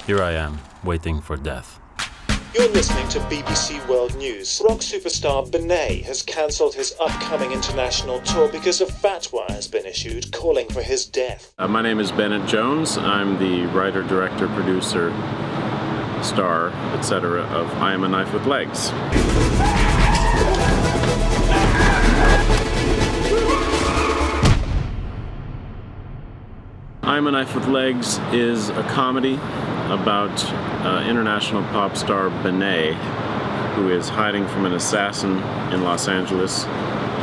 Here I am, waiting for death. You're listening to BBC World News. Rock superstar Bennett has cancelled his upcoming international tour because a fatwa has been issued calling for his death. My name is Bennett Jones. I'm the writer, director, producer, star, etc. of I Am a Knife with Legs. I Am a Knife with Legs is a comedy about international pop star Bennett, who is hiding from an assassin in Los Angeles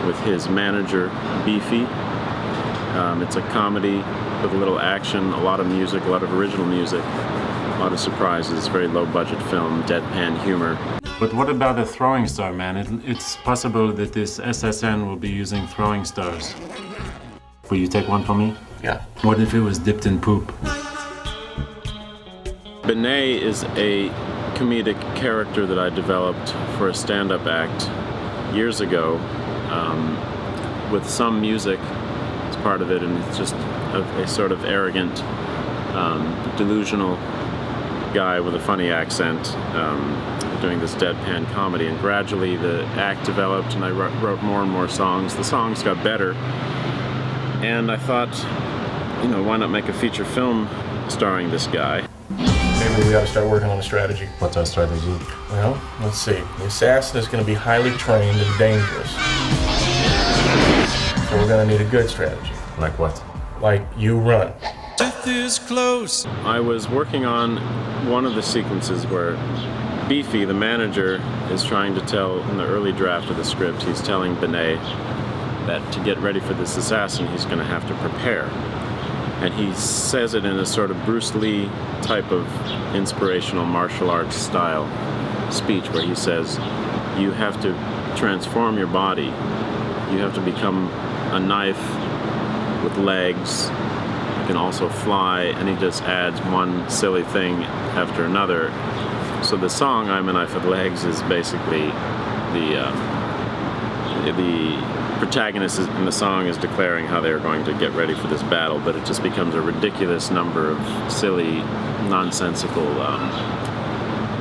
with his manager, Beefy. It's a comedy with a little action, a lot of music, a lot of original music, a lot of surprises, very low-budget film, deadpan humor. But what about a throwing star, man? It's possible that this SSN will be using throwing stars. Will you take one for me? Yeah. What if it was dipped in poop? Bennett is a comedic character that I developed for a stand-up act years ago, with some music as part of it, and it's just a sort of arrogant, delusional guy with a funny accent doing this deadpan comedy, and gradually the act developed and I wrote more and more songs. The songs got better, and I thought, why not make a feature film starring this guy? Maybe we ought to start working on a strategy. What's our strategy? Well, let's see. The assassin is going to be highly trained and dangerous. So we're going to need a good strategy. Like what? Like you run. Death is close. I was working on one of the sequences where Beefy, the manager, is trying to tell, in the early draft of the script, he's telling Bennett that to get ready for this assassin, he's going to have to prepare. And he says it in a sort of Bruce Lee type of inspirational martial arts style speech where he says, you have to transform your body. You have to become a knife with legs. You can also fly, and he just adds one silly thing after another. So the song I'm a Knife with Legs is basically the protagonist in the song is declaring how they're going to get ready for this battle, but it just becomes a ridiculous number of silly, nonsensical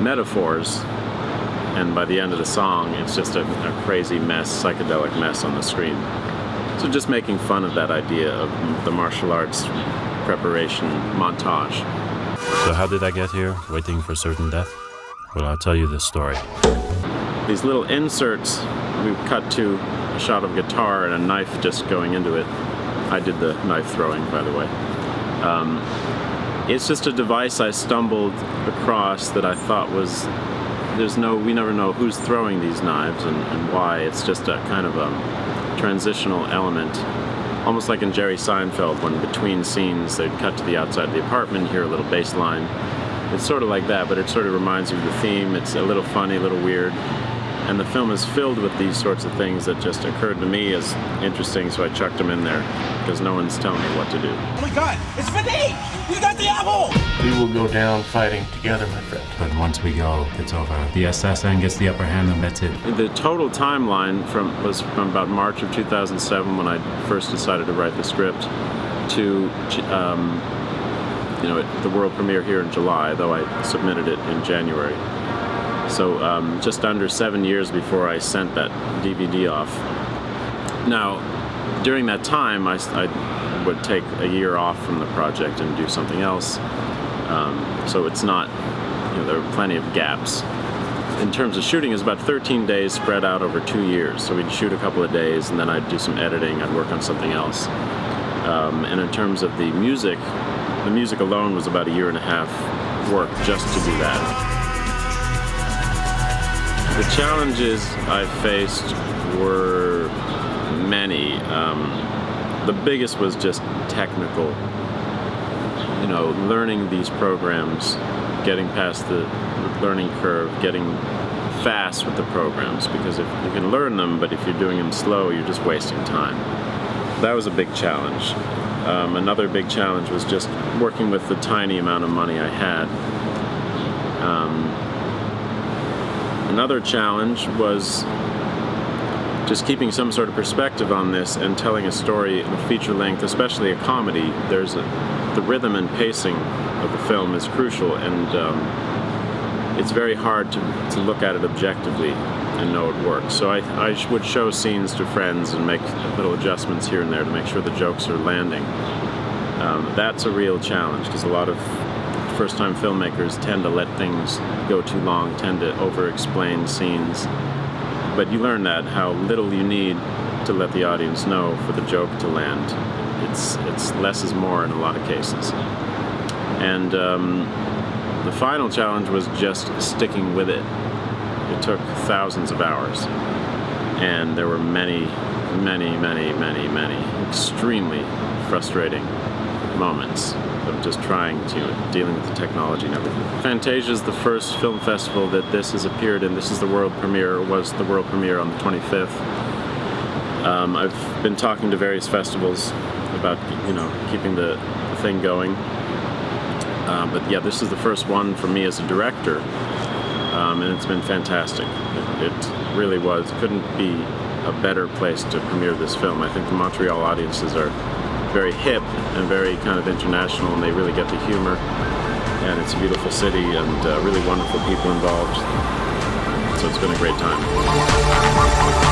metaphors, and by the end of the song it's just a crazy mess, psychedelic mess on the screen. So just making fun of that idea of the martial arts preparation montage. So how did I get here, waiting for certain death? Well, I'll tell you this story. These little inserts, we cut to a shot of guitar and a knife just going into it. I did the knife throwing, by the way. It's just a device I stumbled across that I thought was, we never know who's throwing these knives and why. It's just a kind of a transitional element, almost like in Jerry Seinfeld when between scenes they'd cut to the outside of the apartment, hear a little bass line. It's sort of like that, but it sort of reminds you of the theme. It's a little funny, a little weird. And the film is filled with these sorts of things that just occurred to me as interesting, so I chucked them in there, because no one's telling me what to do. Oh my God, it's Bennett! You got the apple! We will go down fighting together, my friend. But once we go, it's over. The assassin gets the upper hand and that's it. The total timeline was from about March of 2007, when I first decided to write the script, to the world premiere here in July, though I submitted it in January. So just under 7 years before I sent that DVD off. Now, during that time, I would take a year off from the project and do something else. So it's not, there are plenty of gaps. In terms of shooting, it's about 13 days spread out over 2 years. So we'd shoot a couple of days, and then I'd do some editing, I'd work on something else. And in terms of the music alone was about a year and a half work just to do that. The challenges I faced were many. The biggest was just technical. Learning these programs, getting past the learning curve, getting fast with the programs, because if you can learn them, but if you're doing them slow, you're just wasting time. That was a big challenge. Another big challenge was just working with the tiny amount of money I had. Another challenge was just keeping some sort of perspective on this and telling a story in a feature length, especially a comedy. There's a the rhythm and pacing of the film is crucial, and it's very hard to look at it objectively and know it works. So I would show scenes to friends and make little adjustments here and there to make sure the jokes are landing. That's a real challenge, because a lot of first-time filmmakers tend to let things go too long, tend to over-explain scenes. But you learn that, how little you need to let the audience know for the joke to land. It's less is more in a lot of cases. And the final challenge was just sticking with it. It took thousands of hours, and there were many extremely frustrating moments of just dealing with the technology and everything. Fantasia is the first film festival that this has appeared in. This is the world premiere, was the world premiere on the 25th. I've been talking to various festivals about, keeping the thing going. But yeah, this is the first one for me as a director, and it's been fantastic. It really was. Couldn't be a better place to premiere this film. I think the Montreal audiences are very hip and very kind of international, and they really get the humor. And it's a beautiful city and really wonderful people involved. So it's been a great time.